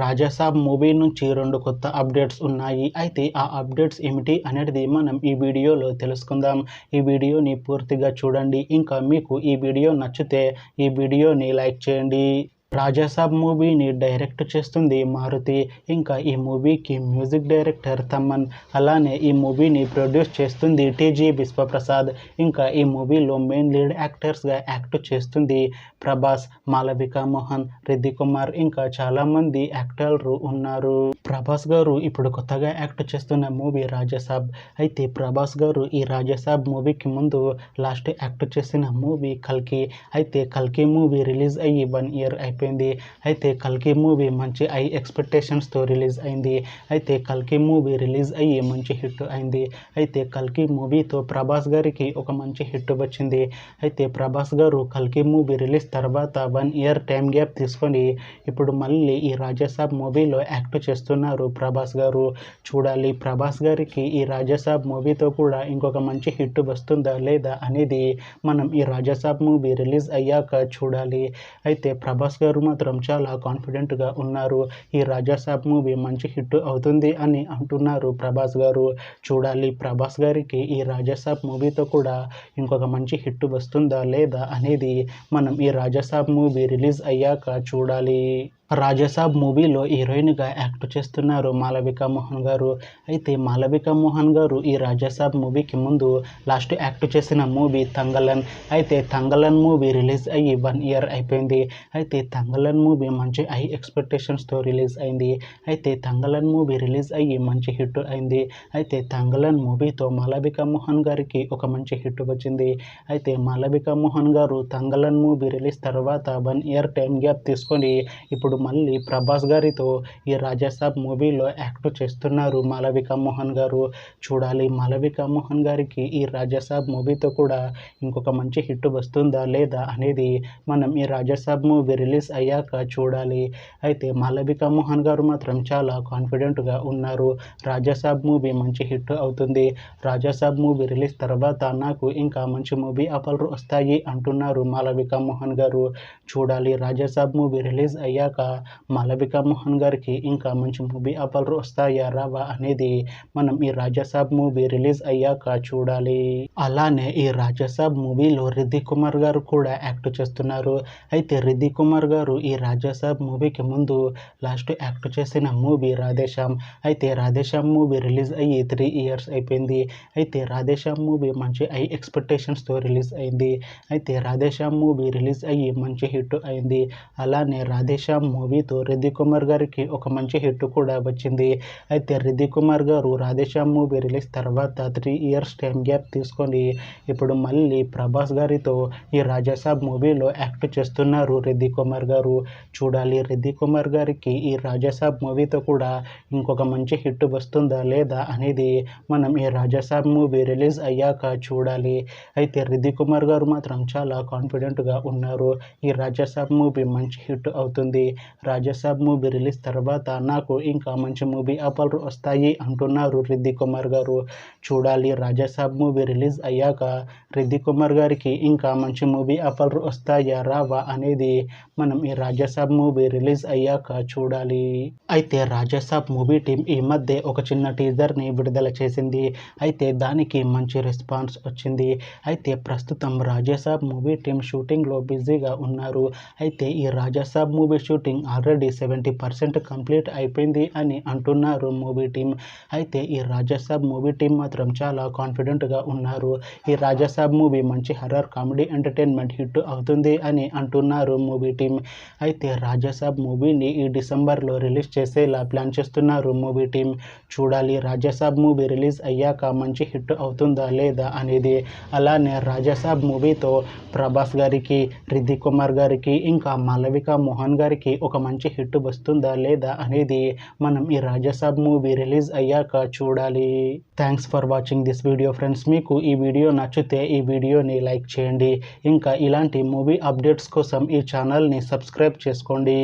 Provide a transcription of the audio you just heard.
Raja Saab movie నుంచి 2 కొత్త updates ఉన్నాయి. అయితే ఆ అప్డేట్స్ ఏమిటి అనేది మనం ఈ వీడియోలో తెలుసుకుందాం. ఈ వీడియోని పూర్తిగా చూడండి. ఇంకా మీకు ఈ వీడియో నచ్చితే ఈ వీడియోని లైక్ చేయండి. రాజాసాబ్ మూవీని డైరెక్ట్ చేస్తుంది మారుతి. ఇంకా ఈ మూవీకి మ్యూజిక్ డైరెక్టర్ తమన్. అలానే ఈ మూవీని ప్రొడ్యూస్ చేస్తుంది టీజీ విశ్వప్రసాద్. ఇంకా ఈ మూవీలో మెయిన్ లీడ్ యాక్టర్స్గా యాక్ట్ చేస్తుంది ప్రభాస్, మాళవిక మోహన్, రిద్ధి కుమార్, ఇంకా చాలామంది యాక్టర్లు ఉన్నారు. ప్రభాస్ గారు ఇప్పుడు కొత్తగా యాక్ట్ చేస్తున్న మూవీ రాజాసాబ్. అయితే ప్రభాస్ గారు ఈ రాజాసాబ్ మూవీకి ముందు లాస్ట్ యాక్ట్ చేసిన మూవీ కల్కి. అయితే కల్కి మూవీ రిలీజ్ అయ్యి 1 year అయిపోయింది. అయితే కల్కి మూవీ మంచి హై ఎక్స్పెక్టేషన్స్తో రిలీజ్ అయింది. అయితే కల్కి మూవీ రిలీజ్ అయ్యి మంచి హిట్ అయింది. అయితే కల్కి మూవీతో ప్రభాస్ గారికి ఒక మంచి హిట్ వచ్చింది. అయితే ప్రభాస్ గారు కల్కి మూవీ రిలీజ్ తర్వాత 1 year టైం గ్యాప్ తీసుకొని ఇప్పుడు మళ్ళీ ఈ రాజాసాబ్ మూవీలో యాక్ట్ చేస్తున్నారు ప్రభాస్ గారు. చూడాలి ప్రభాస్ గారికి ఈ రాజాసాబ్ మూవీతో కూడా ఇంకొక మంచి హిట్ వస్తుందా లేదా అనేది మనం ఈ రాజాసాబ్ మూవీ రిలీజ్ అయ్యాక చూడాలి. అయితే ప్రభాస్ గారు మాత్రం చాలా కాన్ఫిడెంట్గా ఉన్నారు. ఈ రాజాసాబ్ మూవీ మంచి హిట్ అవుతుంది అని అంటున్నారు ప్రభాస్ గారు. చూడాలి ప్రభాస్ గారికి ఈ రాజాసాబ్ మూవీతో కూడా ఇంకొక మంచి హిట్ వస్తుందా లేదా అనేది మనం ఈ రాజాసాబ్ మూవీ రిలీజ్ అయ్యాక చూడాలి. రాజాసాబ్ మూవీలో హీరోయిన్గా యాక్ట్ చేస్తున్నారు మాళవిక మోహన్ గారు. అయితే మాళవిక మోహన్ గారు ఈ రాజాసాబ్ మూవీకి ముందు లాస్ట్ యాక్ట్ చేసిన మూవీ తంగలన్. అయితే తంగలన్ మూవీ రిలీజ్ అయ్యి 1 year అయిపోయింది. అయితే తంగలన్ మూవీ మంచి హై ఎక్స్పెక్టేషన్స్తో రిలీజ్ అయింది. అయితే తంగలన్ మూవీ రిలీజ్ అయ్యి మంచి హిట్ అయింది. అయితే తంగలన్ మూవీతో మాళవిక మోహన్ గారికి ఒక మంచి హిట్ వచ్చింది. అయితే మాళవిక మోహన్ గారు తంగలన్ మూవీ రిలీజ్ తర్వాత 1 year టైం గ్యాప్ తీసుకొని ఇప్పుడు మళ్ళీ ప్రభాస్ గారితో ఈ రాజాసాబ్ మూవీలో యాక్ట్ చేస్తున్నారు మాళవిక మోహన్ గారు. చూడాలి మాళవిక మోహన్ గారికి ఈ రాజాసాబ్ మూవీతో కూడా ఇంకొక మంచి హిట్ వస్తుందా లేదా అనేది మనం ఈ రాజాసాబ్ మూవీ రిలీజ్ అయ్యాక చూడాలి. అయితే మాళవిక మోహన్ గారు మాత్రం చాలా కాన్ఫిడెంట్గా ఉన్నారు. రాజాసాబ్ మూవీ మంచి హిట్ అవుతుంది. రాజాసాబ్ మూవీ రిలీజ్ తర్వాత నాకు ఇంకా మంచి మూవీ ఆఫర్లు వస్తాయి అంటున్నారు మాళవిక మోహన్ గారు. చూడాలి రాజాసాబ్ మూవీ రిలీజ్ అయ్యాక మాళవిక మోహన్ గారికి ఇంకా మంచి మూవీ ఆఫర్లు వస్తాయా రావా అనేది మనం ఈ రాజాసాబ్ మూవీ రిలీజ్ అయ్యాక చూడాలి. అలానే ఈ రాజాసాబ్ మూవీలో రిద్ధి కుమార్ గారు కూడా యాక్ట్ చేస్తున్నారు. అయితే రిద్ధి కుమార్ గారు ఈ రాజాసాబ్ మూవీకి ముందు లాస్ట్ యాక్ట్ చేసిన మూవీ రాధేశ్యామ్. అయితే రాధేశ్యామ్ మూవీ రిలీజ్ అయ్యి 3 years అయిపోయింది. అయితే రాధేశ్యామ్ మూవీ మంచి హై ఎక్స్పెక్టేషన్స్తో రిలీజ్ అయింది. అయితే రాధేశ్యామ్ మూవీ రిలీజ్ అయ్యి మంచి హిట్ అయింది. అలానే రాధేశ్యామ్ మూవీతో రిద్ధి కుమార్ గారికి ఒక మంచి హిట్ కూడా వచ్చింది. అయితే రిద్ధి కుమార్ గారు రాధేశ్యామ్ మూవీ రిలీజ్ తర్వాత 3 years టైం గ్యాప్ తీసుకొని ఇప్పుడు మళ్ళీ ప్రభాస్ గారితో ఈ రాజాసాబ్ మూవీలో యాక్ట్ చేస్తున్నారు రిద్ధి కుమార్ గారు. చూడాలి రిద్ధి కుమార్ గారికి ఈ రాజాసాబ్ మూవీతో కూడా ఇంకొక మంచి హిట్ వస్తుందా లేదా అనేది మనం ఈ రాజాసాబ్ మూవీ రిలీజ్ అయ్యాక చూడాలి. అయితే రిద్ధి కుమార్ గారు మాత్రం చాలా కాన్ఫిడెంట్గా ఉన్నారు. ఈ రాజాసాబ్ మూవీ మంచి హిట్ అవుతుంది. రాజాసాబ్ మూవీ రిలీజ్ తర్వాత నాకు ఇంకా మంచి మూవీ ఆఫర్లు వస్తాయి అంటున్నారు రిద్ధి కుమార్ గారు. చూడాలి రాజాసాబ్ మూవీ రిలీజ్ అయ్యాక రిద్ధి కుమార్ గారికి ఇంకా మంచి మూవీ ఆఫర్లు వస్తాయా రావా అనేది మనం ఈ రాజాసాబ్ మూవీ రిలీజ్ అయ్యాక చూడాలి. అయితే రాజాసాబ్ మూవీ టీం ఈ మధ్య ఒక చిన్న టీజర్ని విడుదల చేసింది. అయితే దానికి మంచి రెస్పాన్స్ వచ్చింది. అయితే ప్రస్తుతం రాజాసాబ్ మూవీ టీం షూటింగ్లో బిజీగా ఉన్నారు. అయితే ఈ Raja Saab movie shooting already 70% complete అయిపోయింది అని అంటున్నారు మూవీ టీం. అయితే ఈ రాజాసాబ్ మూవీ టీం మాత్రం చాలా కాన్ఫిడెంట్గా ఉన్నారు. ఈ రాజాసాబ్ మూవీ మంచి హర్రర్ కామెడీ ఎంటర్టైన్మెంట్ హిట్ అవుతుంది అని అంటున్నారు మూవీ టీం. అయితే రాజాసాబ్ మూవీని ఈ డిసెంబర్లో రిలీజ్ చేసేలా ప్లాన్ చేస్తున్నారు మూవీ టీం. చూడాలి రాజాసాబ్ మూవీ రిలీజ్ అయ్యాక మంచి హిట్ అవుతుందా లేదా అనేది. అలానే రాజాసాబ్ మూవీతో ప్రభాస్ గారికి, రిద్ధి కుమార్ గారికి, ఇంకా మాళవిక మోహన్ గారికి ఒక మంచి హిట్ వస్తుందా లేదా అనేది మనం ఈ రాజాసాబ్ మూవీ రిలీజ్ అయ్యాక చూడాలి. Thanks for watching this video friends. మీకు ఈ వీడియో నచ్చితే ఈ వీడియోని లైక్ చేయండి. ఇంకా ఇలాంటి మూవీ అప్డేట్స్ కోసం ఈ ఛానల్ని సబ్స్క్రైబ్ చేసుకోండి.